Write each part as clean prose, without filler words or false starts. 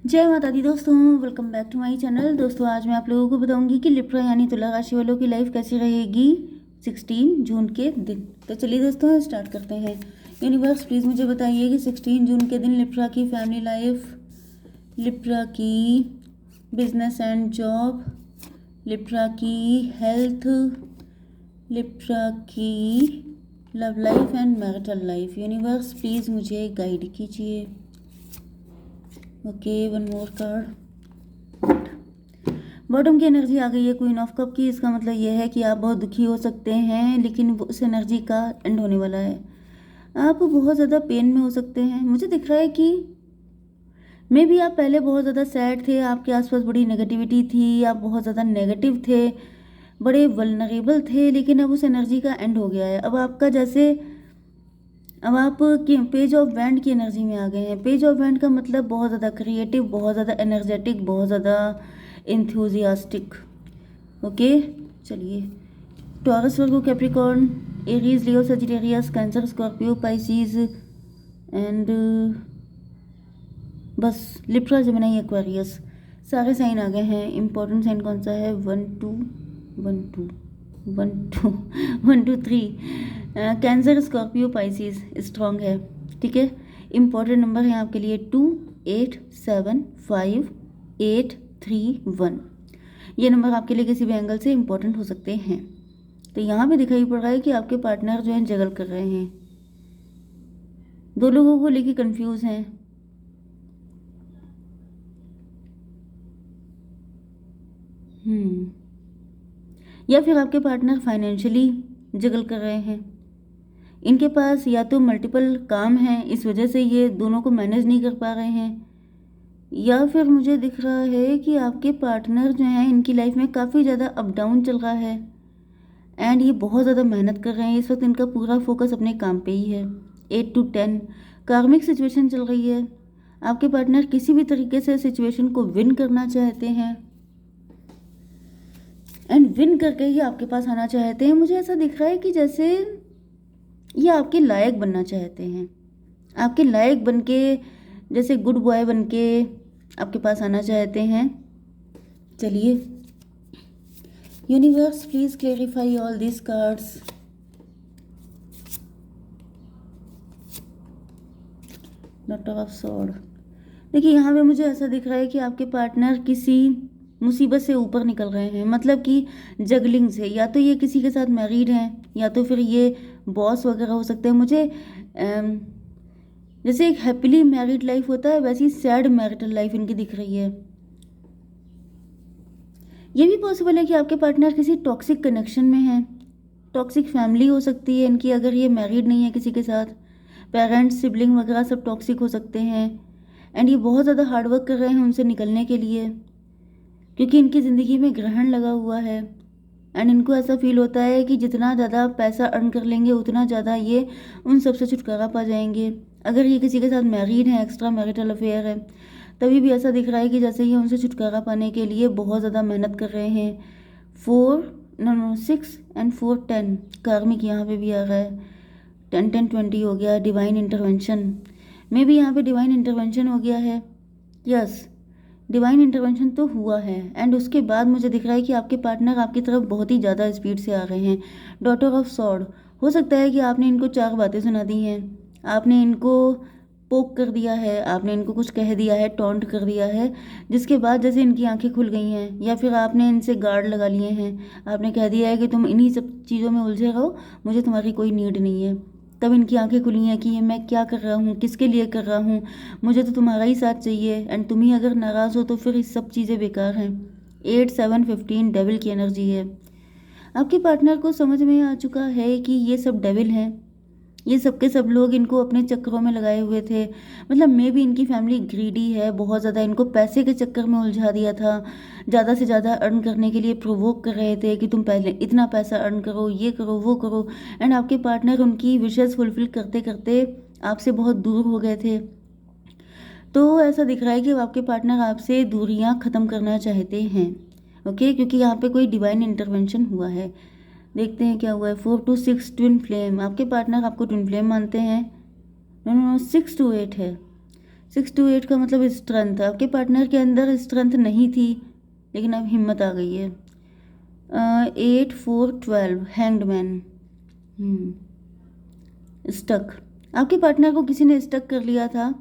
जय माता दी दोस्तों, welcome back to my channel. दोस्तों आज मैं आप लोगों को बताऊंगी कि लिब्रा यानी तुला राशि वालों की लाइफ कैसी रहेगी 16 जून के दिन। तो चलिए दोस्तों स्टार्ट करते हैं। यूनिवर्स प्लीज़ मुझे बताइए कि 16 जून के दिन लिब्रा की फैमिली लाइफ, लिब्रा की बिजनेस एंड जॉब, लिब्रा की हेल्थ, लिब्रा की love life and marital life. Universe please मुझे गाइड कीजिए। Okay, one more card. Bottom की एनर्जी आ गई है क्वीन ऑफ कप की। इसका मतलब यह है कि आप बहुत दुखी हो सकते हैं, लेकिन उस एनर्जी का एंड होने वाला है। आप बहुत ज़्यादा पेन में हो सकते हैं। मुझे दिख रहा है कि मे बी आप पहले बहुत ज़्यादा सैड थे, आपके आसपास बड़ी नेगेटिविटी थी, आप बहुत ज़्यादा नेगेटिव थे, बड़े वल्नरेबल थे, लेकिन अब उस एनर्जी का एंड हो गया है। अब आप पेज ऑफ वैंड की एनर्जी में आ गए हैं। पेज ऑफ वैंड का मतलब बहुत ज़्यादा क्रिएटिव, बहुत ज़्यादा एनर्जेटिक, बहुत ज़्यादा इंथ्यूजियास्टिक। ओके, चलिए। Taurus, Virgo, Capricorn, Aries, Leo, Sagittarius, cancer, Scorpio, Pisces and बस लिब्रा, जेमिनी, एक्वेरियस सारे साइन आ गए हैं। इंपॉर्टेंट साइन कौन सा है? 1 2 1 2 1 2 1 2 3। कैंसर, स्कॉर्पियो, पाइसीज स्ट्रॉन्ग है, ठीक है। इंपॉर्टेंट नंबर है आपके लिए 2 8 7 5 8 3 1। ये नंबर आपके लिए किसी भी एंगल से इंपॉर्टेंट हो सकते हैं। तो यहाँ पे दिखाई पड़ रहा है कि आपके पार्टनर जो है जगल कर रहे हैं, दो लोगों को लेके कंफ्यूज हैं। या फिर आपके पार्टनर फाइनेंशियली जगल कर रहे हैं। इनके पास या तो मल्टीपल काम हैं, इस वजह से ये दोनों को मैनेज नहीं कर पा रहे हैं, या फिर मुझे दिख रहा है कि आपके पार्टनर जो हैं इनकी लाइफ में काफ़ी ज़्यादा अप डाउन चल रहा है एंड ये बहुत ज़्यादा मेहनत कर रहे हैं। इस वक्त इनका पूरा फोकस अपने काम पे ही है। 8 to 10 कार्मिक सिचुएशन चल रही है। आपके पार्टनर किसी भी तरीके से सिचुएशन को विन करना चाहते हैं एंड विन करके ही आपके पास आना चाहते हैं। मुझे ऐसा दिख रहा है कि जैसे ये आपके लायक बनना चाहते हैं, आपके लायक बन के, जैसे गुड बॉय बन के आपके पास आना चाहते हैं। चलिए, universe please clarify all this cards. Doctor of sword. देखिए यहाँ पे मुझे ऐसा दिख रहा है कि आपके पार्टनर किसी मुसीबत से ऊपर निकल रहे हैं, मतलब कि जगलिंग से। या तो ये किसी के साथ मैरिड हैं, या तो फिर ये बॉस वगैरह हो सकते हैं। मुझे जैसे एक हैप्पीली मैरिड लाइफ होता है, वैसी सैड मैरिटल लाइफ इनकी दिख रही है। ये भी पॉसिबल है कि आपके पार्टनर किसी टॉक्सिक कनेक्शन में है। टॉक्सिक फैमिली हो सकती है इनकी, अगर ये मैरिड नहीं है किसी के साथ। पेरेंट्स, सिबलिंग वगैरह सब टॉक्सिक हो सकते हैं एंड ये बहुत ज़्यादा हार्डवर्क कर रहे हैं उनसे निकलने के लिए, क्योंकि इनकी ज़िंदगी में ग्रहण लगा हुआ है एंड इनको ऐसा फील होता है कि जितना ज़्यादा पैसा अर्न कर लेंगे उतना ज़्यादा ये उन सब से छुटकारा पा जाएंगे। अगर ये किसी के साथ मैरिड है, एक्स्ट्रा मैरिटल अफेयर है, तभी भी ऐसा दिख रहा है कि जैसे ये उनसे छुटकारा पाने के लिए बहुत ज़्यादा मेहनत कर रहे हैं। 6 एंड 4 10 कार्मिक यहाँ पे भी आ रहा है। 10 10 20 हो गया। डिवाइन इंटरवेंशन में भी यहाँ पे डिवाइन इंटरवेंशन हो गया है। यस, डिवाइन इंटरवेंशन तो हुआ है एंड उसके बाद मुझे दिख रहा है कि आपके पार्टनर आपकी तरफ बहुत ही ज़्यादा स्पीड से आ रहे हैं। डॉटर ऑफ सॉर्ड, हो सकता है कि आपने इनको 4 बातें सुना दी हैं, आपने इनको पोक कर दिया है, आपने इनको कुछ कह दिया है, टॉन्ट कर दिया है, जिसके बाद जैसे इनकी आंखें खुल गई हैं, या फिर आपने इनसे गार्ड लगा लिए हैं। आपने कह दिया है कि तुम इन्हीं सब चीज़ों में उलझे रहो, मुझे तुम्हारी कोई नीड नहीं है। तब इनकी आंखें खुली हैं कि ये मैं क्या कर रहा हूँ, किसके लिए कर रहा हूँ, मुझे तो तुम्हारा ही साथ चाहिए एंड तुम ही अगर नाराज़ हो तो फिर ये सब चीज़ें बेकार हैं। 8 7 15 डेविल की एनर्जी है। आपके पार्टनर को समझ में आ चुका है कि ये सब डेविल हैं, ये सब के सब लोग इनको अपने चक्करों में लगाए हुए थे। मतलब मे भी इनकी फैमिली ग्रीडी है, बहुत ज़्यादा इनको पैसे के चक्कर में उलझा दिया था, ज़्यादा से ज़्यादा अर्न करने के लिए प्रोवोक कर रहे थे कि तुम पहले इतना पैसा अर्न करो, ये करो, वो करो। एंड आपके पार्टनर उनकी विशेज़ फुलफिल करते करते आपसे बहुत दूर हो गए थे। तो ऐसा दिख रहा है कि आपके पार्टनर आपसे दूरियां ख़त्म करना चाहते हैं। ओके, क्योंकि यहाँ पे कोई डिवाइन इंटरवेंशन हुआ है। देखते हैं क्या हुआ है। 4 to 6 ट्विन फ्लेम, आपके पार्टनर आपको ट्विन फ्लेम मानते हैं। नो नो नो, 6 to 8 है। 6 to 8 का मतलब स्ट्रेंथ। आपके पार्टनर के अंदर स्ट्रेंथ नहीं थी, लेकिन अब हिम्मत आ गई है। 8 4 12 हैंग्ड मैन। स्टक, आपके पार्टनर को किसी ने स्टक कर लिया था,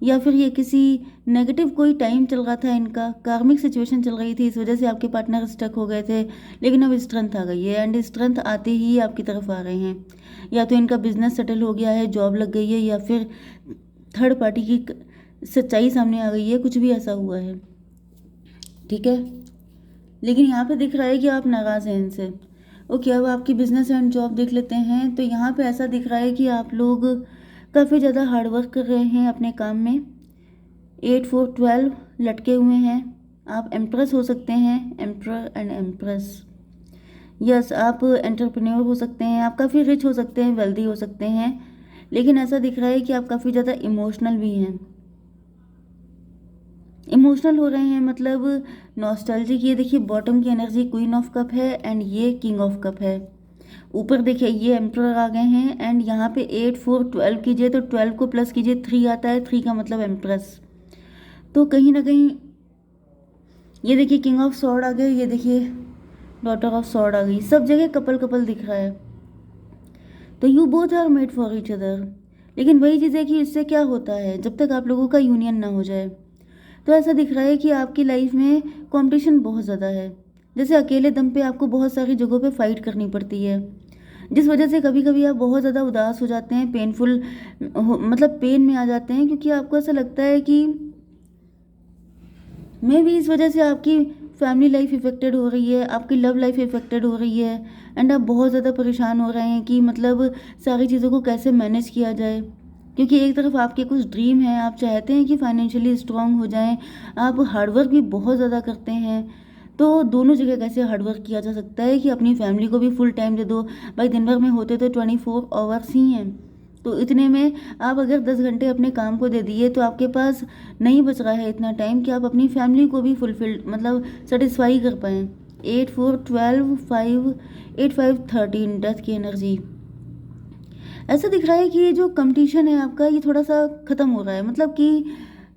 या फिर ये किसी नेगेटिव कोई टाइम चल रहा था, इनका कार्मिक सिचुएशन चल रही थी, इस वजह से आपके पार्टनर स्टक हो गए थे। लेकिन अब स्ट्रेंथ आ गई है, एंड स्ट्रेंथ आते ही आपकी तरफ आ रहे हैं। या तो इनका बिजनेस सेटल हो गया है, जॉब लग गई है, या फिर थर्ड पार्टी की सच्चाई सामने आ गई है, कुछ भी ऐसा हुआ है। ठीक है, लेकिन यहाँ पे दिख रहा है कि आप नाराज़ हैं इनसे। ओके, अब आपकी बिजनेस एंड जॉब देख लेते हैं। तो यहाँ पे ऐसा दिख रहा है कि आप लोग काफ़ी ज़्यादा हार्ड वर्क कर रहे हैं अपने काम में। 8 4 12 लटके हुए हैं। आप एम्प्रेस हो सकते हैं, एम्प्रर एंड एम्प्रेस। यस, आप एंटरप्रेन्योर हो सकते हैं, आप काफ़ी रिच हो सकते हैं, वेल्दी हो सकते हैं। लेकिन ऐसा दिख रहा है कि आप काफ़ी ज़्यादा इमोशनल भी हैं। इमोशनल हो रहे हैं मतलब नॉस्टैल्जिक। ये देखिए बॉटम की एनर्जी क्वीन ऑफ कप है, एंड ये किंग ऑफ कप है। ऊपर देखिए ये एम्प्रर आ गए हैं, एंड यहाँ पे 8 4 12 कीजिए तो 12 को प्लस कीजिए 3 आता है, 3 का मतलब एम्प्रेस। तो कहीं ना कहीं ये देखिए किंग ऑफ सॉर्ड आ गए, ये देखिए डॉटर ऑफ सॉर्ड आ गई, सब जगह कपल कपल दिख रहा है। तो you both are made for each other. लेकिन वही चीज़ है कि इससे क्या होता है, जब तक आप लोगों का यूनियन ना हो जाए। तो ऐसा दिख रहा है कि आपकी लाइफ में कंपटीशन बहुत ज़्यादा है। जैसे अकेले दम पे आपको बहुत सारी जगहों पे फाइट करनी पड़ती है, जिस वजह से कभी कभी आप बहुत ज़्यादा उदास हो जाते हैं, पेनफुल मतलब पेन में आ जाते हैं, क्योंकि आपको ऐसा लगता है कि मे भी इस वजह से आपकी फैमिली लाइफ इफ़ेक्टेड हो रही है, आपकी लव लाइफ इफ़ेक्टेड हो रही है, एंड आप बहुत ज़्यादा परेशान हो रहे हैं कि मतलब सारी चीज़ों को कैसे मैनेज किया जाए। क्योंकि एक तरफ आपके कुछ ड्रीम हैं, आप चाहते हैं कि फाइनेंशियली स्ट्रांग हो जाएं, आप हार्डवर्क भी बहुत ज़्यादा करते हैं। तो दोनों जगह कैसे हार्डवर्क किया जा सकता है कि अपनी फैमिली को भी फुल टाइम दे दो। भाई दिन भर में होते तो 24 आवर्स ही हैं, तो इतने में आप अगर 10 घंटे अपने काम को दे दिए तो आपके पास नहीं बच रहा है इतना टाइम कि आप अपनी फैमिली को भी फुलफिल्ड मतलब सेटिस्फाई कर पाएँ। 8 4 12 5 8 5 13 डेथ की एनर्जी। ऐसा दिख रहा है कि ये जो कंपटीशन है आपका, ये थोड़ा सा ख़त्म हो रहा है। मतलब कि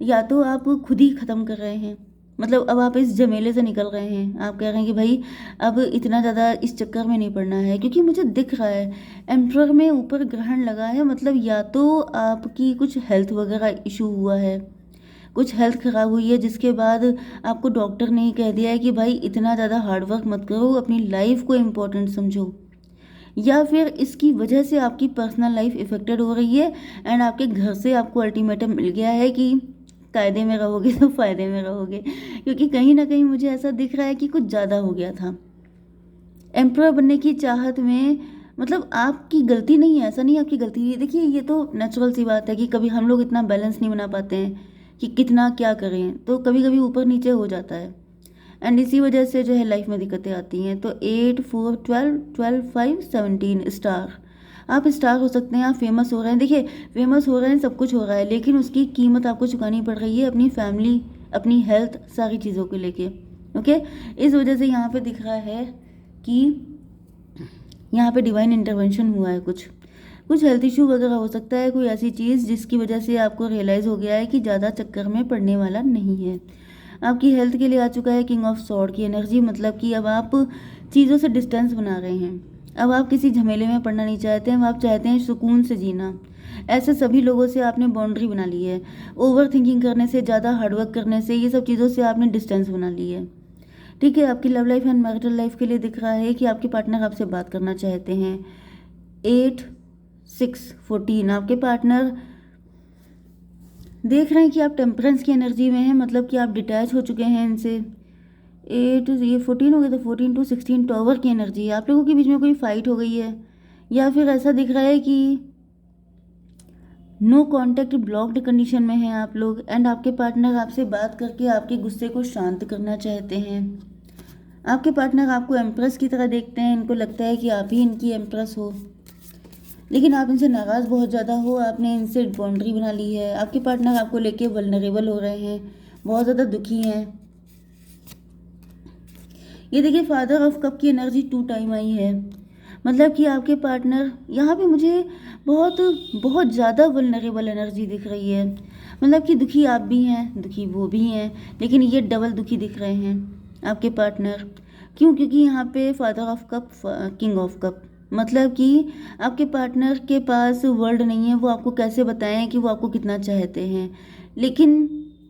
या तो आप खुद ही ख़त्म कर रहे हैं, मतलब अब आप इस झमेले से निकल रहे हैं। आप कह रहे हैं कि भाई अब इतना ज़्यादा इस चक्कर में नहीं पड़ना है, क्योंकि मुझे दिख रहा है एम्प्रर में ऊपर ग्रहण लगा है। मतलब या तो आपकी कुछ हेल्थ वगैरह इशू हुआ है, कुछ हेल्थ ख़राब हुई है, जिसके बाद आपको डॉक्टर ने ही कह दिया है कि भाई इतना ज़्यादा हार्डवर्क मत करो, अपनी लाइफ को इम्पोर्टेंट समझो। या फिर इसकी वजह से आपकी पर्सनल लाइफ इफ़ेक्टेड हो रही है, एंड आपके घर से आपको अल्टीमेटम मिल गया है कि कायदे में रहोगे तो फ़ायदे में रहोगे। क्योंकि कहीं ना कहीं मुझे ऐसा दिख रहा है कि कुछ ज़्यादा हो गया था एम्प्रर बनने की चाहत में। मतलब आपकी गलती नहीं है, ऐसा नहीं आपकी गलती है। देखिए ये तो नेचुरल सी बात है कि कभी हम लोग इतना बैलेंस नहीं बना पाते हैं कि कितना क्या करें, तो कभी कभी ऊपर नीचे हो जाता है, एंड इसी वजह से जो है लाइफ में दिक्कतें आती हैं। तो 8 4 12 12 5 17 स्टार। आप स्टार हो सकते हैं, आप फेमस हो रहे हैं। देखिए फेमस हो रहे हैं, सब कुछ हो रहा है, लेकिन उसकी कीमत आपको चुकानी पड़ रही है अपनी फैमिली, अपनी हेल्थ, सारी चीज़ों को लेके। ओके, इस वजह से यहाँ पे दिख रहा है कि यहाँ पे डिवाइन इंटरवेंशन हुआ है। कुछ हेल्थ इशू वगैरह हो सकता है, कोई ऐसी चीज़ जिसकी वजह से आपको रियलाइज़ हो गया है कि ज़्यादा चक्कर में पड़ने वाला नहीं है। आपकी हेल्थ के लिए आ चुका है किंग ऑफ सॉर्ड की एनर्जी। मतलब कि अब आप चीज़ों से डिस्टेंस बना रहे हैं, अब आप किसी झमेले में पड़ना नहीं चाहते हैं, अब आप चाहते हैं सुकून से जीना। ऐसे सभी लोगों से आपने बाउंड्री बना ली है। ओवर थिंकिंग करने से, ज़्यादा हार्डवर्क करने से, ये सब चीज़ों से आपने डिस्टेंस बना ली है। ठीक है, आपकी love life and marital life के लिए दिख रहा है कि आपके पार्टनर आपसे बात करना चाहते हैं। 8 6 14 आपके पार्टनर देख रहे हैं कि आप टेम्परेंस की एनर्जी में हैं, मतलब कि आप डिटैच हो चुके हैं इनसे। 8 ये 14 हो गया, तो 14 to 16 टॉवर की एनर्जी है। आप लोगों के बीच में कोई फाइट हो गई है, या फिर ऐसा दिख रहा है कि नो कॉन्टैक्ट ब्लॉक्ड कंडीशन में हैं आप लोग, एंड आपके पार्टनर आपसे बात करके आपके गुस्से को शांत करना चाहते हैं। आपके पार्टनर आपको एम्प्रेस की तरह देखते हैं, इनको लगता है कि आप ही इनकी एम्प्रेस हो, लेकिन आप इनसे नाराज़ बहुत ज़्यादा हो, आपने इनसे बाउंड्री बना ली है। आपके पार्टनर आपको लेके वल्नरेबल हो रहे हैं, बहुत ज़्यादा दुखी हैं। ये देखिए फादर ऑफ कप की एनर्जी 2 टाइम आई है। मतलब कि आपके पार्टनर यहाँ पे मुझे बहुत बहुत ज़्यादा वल्नरेबल एनर्जी दिख रही है। मतलब कि दुखी आप भी हैं, दुखी वो भी हैं, लेकिन ये डबल दुखी दिख रहे हैं आपके पार्टनर। क्यों? क्योंकि यहाँ पे father of cup, king of cup, मतलब कि आपके पार्टनर के पास वर्ड नहीं है। वो आपको कैसे बताएं कि वो आपको कितना चाहते हैं, लेकिन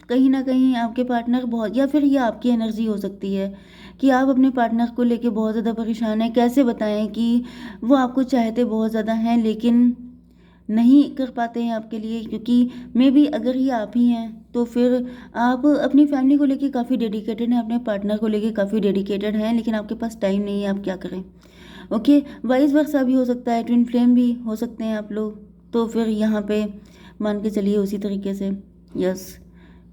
कहीं ना कहीं आपके पार्टनर बहुत, या फिर ये आपकी एनर्जी हो सकती है कि आप अपने पार्टनर को लेके बहुत ज़्यादा परेशान हैं। कैसे बताएं कि वो आपको चाहते बहुत ज़्यादा हैं, लेकिन नहीं कर पाते हैं आपके लिए, क्योंकि मे बी अगर ये आप ही हैं तो फिर आप अपनी फैमिली को लेके काफ़ी डेडिकेटेड हैं, अपने पार्टनर को लेके काफ़ी डेडिकेटेड हैं, लेकिन आपके पास टाइम नहीं है, आप क्या करें। ओके, वाइस वर्सा भी हो सकता है, ट्विन फ्लेम भी हो सकते हैं आप लोग। तो फिर यहाँ पे मान के चलिए उसी तरीके से। यस,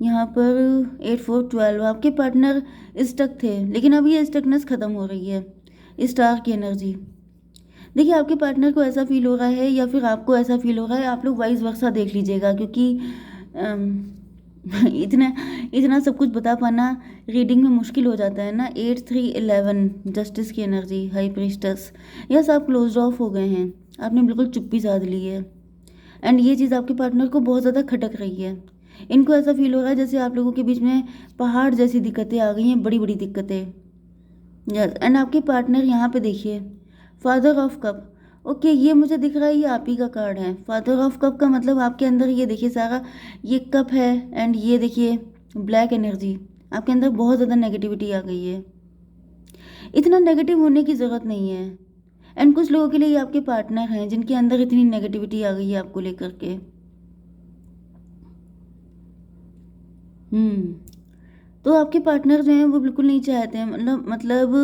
यहाँ पर 8 4 12 आपके पार्टनर स्टक थे, लेकिन अब ये स्टकनेस ख़त्म हो रही है। स्टार की एनर्जी देखिए, आपके पार्टनर को ऐसा फील हो रहा है या फिर आपको ऐसा फील हो रहा है, आप लोग वाइस वर्सा देख लीजिएगा, क्योंकि इतना इतना सब कुछ बता पाना रीडिंग में मुश्किल हो जाता है ना। 8 3 11 जस्टिस की एनर्जी, हाई प्रीस्टस। यस, आप क्लोज ऑफ हो गए हैं, आपने बिल्कुल चुप्पी साध ली है। एंड ये चीज़ आपके पार्टनर को बहुत ज़्यादा खटक रही है। इनको ऐसा फील हो रहा है जैसे आप लोगों के बीच में पहाड़ जैसी दिक्कतें आ गई हैं, बड़ी बड़ी दिक्कतें। यस, एंड आपके पार्टनर यहाँ पे देखिए, फादर ऑफ कप। ओके, ये मुझे दिख रहा है ये आप ही का कार्ड है। फादर ऑफ कप का मतलब आपके अंदर ये देखिए सारा ये कप है, एंड ये देखिए ब्लैक एनर्जी। आपके अंदर बहुत ज़्यादा नेगेटिविटी आ गई है। इतना नेगेटिव होने की ज़रूरत नहीं है। एंड कुछ लोगों के लिए ये आपके पार्टनर हैं जिनके अंदर इतनी नेगेटिविटी आ गई है आपको लेकर के। तो आपके पार्टनर जो हैं वो बिल्कुल नहीं चाहते हैं, मतलब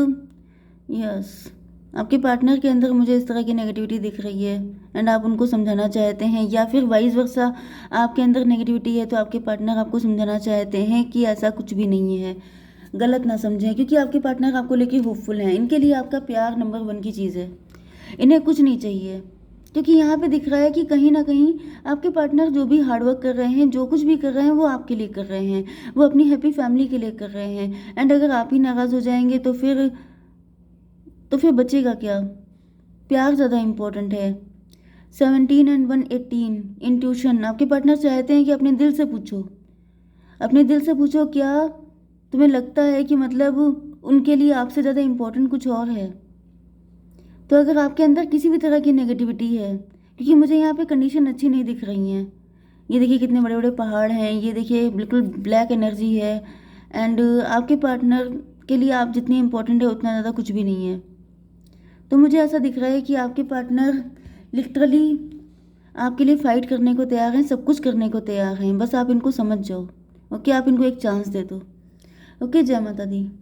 यस, आपके पार्टनर के अंदर मुझे इस तरह की नेगेटिविटी दिख रही है, एंड आप उनको समझाना चाहते हैं, या फिर वाइस वर्सा आपके अंदर नेगेटिविटी है तो आपके पार्टनर आपको समझाना चाहते हैं कि ऐसा कुछ भी नहीं है, गलत ना समझें, क्योंकि आपके पार्टनर आपको लेके होपफुल हैं। इनके लिए आपका प्यार नंबर 1 की चीज़ है, इन्हें कुछ नहीं चाहिए। क्योंकि यहाँ पे दिख रहा है कि कहीं ना कहीं आपके पार्टनर जो भी हार्डवर्क कर रहे हैं, जो कुछ भी कर रहे हैं, वो आपके लिए कर रहे हैं, वो अपनी हैप्पी फैमिली के लिए कर रहे हैं। एंड अगर आप ही नाराज़ हो जाएंगे तो फिर बचेगा क्या। प्यार ज़्यादा इम्पोर्टेंट है। 17 एंड 1 18 इंट्यूशन। आपके पार्टनर चाहते हैं कि अपने दिल से पूछो, अपने दिल से पूछो क्या तुम्हें लगता है कि मतलब उनके लिए आपसे ज़्यादा इम्पोर्टेंट कुछ और है। तो अगर आपके अंदर किसी भी तरह की नेगेटिविटी है, क्योंकि मुझे यहाँ पे कंडीशन अच्छी नहीं दिख रही हैं। ये देखिए कितने बड़े बड़े पहाड़ हैं, ये देखिए बिल्कुल ब्लैक एनर्जी है, एंड आपके पार्टनर के लिए आप जितनी इम्पोर्टेंट है उतना ज़्यादा कुछ भी नहीं है। तो मुझे ऐसा दिख रहा है कि आपके पार्टनर लिटरली आपके लिए फ़ाइट करने को तैयार हैं, सब कुछ करने को तैयार हैं, बस आप इनको समझ जाओ। ओके, आप इनको एक चांस दे दो। ओके, जय माता दी।